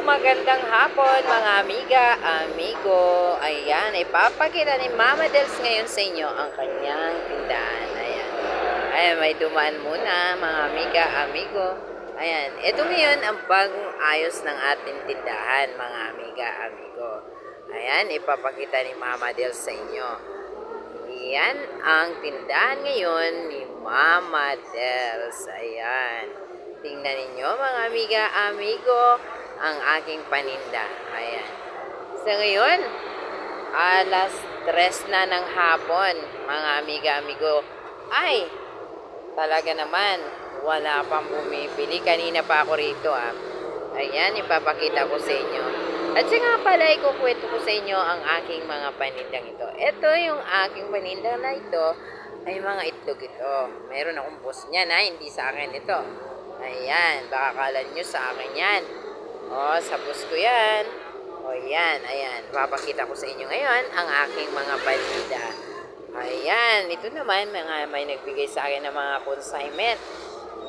magandang hapon mga amiga, amigo. Ayan, ipapakita ni Mama Dels ngayon sa inyo ang kanyang tindahan. Ayan. Ayan, may dumaan muna mga amiga, amigo. Ayan, ito ngayon ang bagong ayos ng ating tindahan mga amiga, amigo. Ayan, ipapakita ni Mama Dels sa inyo. Ayan ang tindahan ngayon ni Mama Dels. Ayan. Tingnan ninyo mga amiga, amigo, ang aking paninda. Ayan. So ngayon, alas 3 na ng hapon, mga amiga, amigo. Ay, talaga naman, wala pang bumibili. Kanina pa ako rito Ayan, ipapakita ko sa inyo. At siya nga pala, ikukwento ko sa inyo ang aking mga panindang ito. Ito yung aking paninda na ito ay mga itlog ito. Meron akong boss niya na hindi sa akin ito. Ayan, baka kala nyo sa akin yan. O, sa boss ko yan. O, yan, ayan. Papakita ko sa inyo ngayon ang aking mga paninda. Ayan, ito naman, may nagbigay sa akin ng mga consignment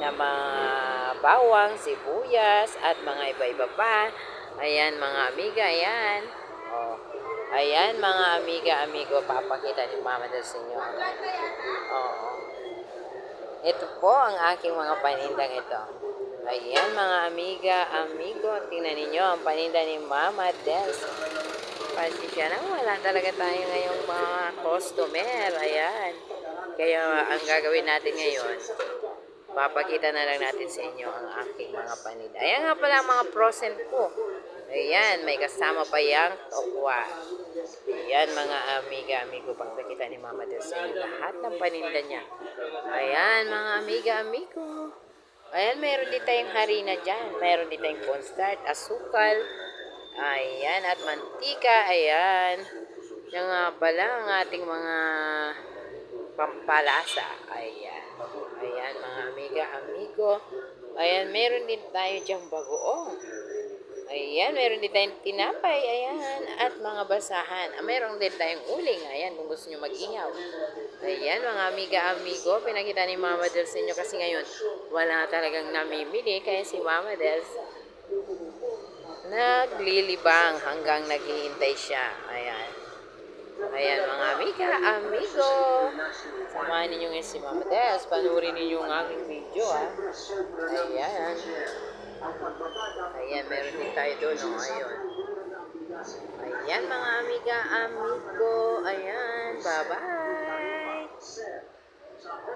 na mga bawang, sibuyas, at mga iba-iba pa. Ayan, mga amiga, ayan. O, ayan, mga amiga, amigo, papakita ni Mama Del sa inyo. Oo. Ito po ang aking mga panindang ito. Ayan mga amiga, amigo, tingnan ninyo ang paninda ni Mama Dels. Pasensya na, wala talaga tayo ngayong mga customer. Ayan. Kaya ang gagawin natin ngayon, papakita na lang natin sa inyo ang aking mga paninda. Ayan nga pala ang mga frozen ko. Ayan, may kasama pa yung tokwa. Ayan mga amiga, amigo, pagkakita ni Mama Del sa inyo lahat ng paninda niya. Ayan mga amiga, amigo. Ayan, meron din tayong harina dyan. Meron din tayong cornstarch, asukal. Ayan, at mantika. Ayan. Yan nga pala ang ating mga pampalasa. Ayan. Ayan mga amiga, amigo. Ayan, meron din tayo dyang bagoong. Ayan, meron din tayong tinapay, ayan, at mga basahan. Meron din tayong uling, ayan, kung gusto nyo mag-ihaw. Ayan, mga amiga, amigo, pinakita ni Mama Dels sa inyo kasi ngayon, wala talagang namimili, kaya si Mama Dels, naglilibang hanggang naghihintay siya. Ayan. Ayan, mga amiga, amigo. Samahan ninyo ngayon si Mama Dels, panurin ninyo ang aking video, Ayan. Ayan, meron din tayo doon, ayun. Ayan, mga amiga, amigo. Ayan, bye-bye.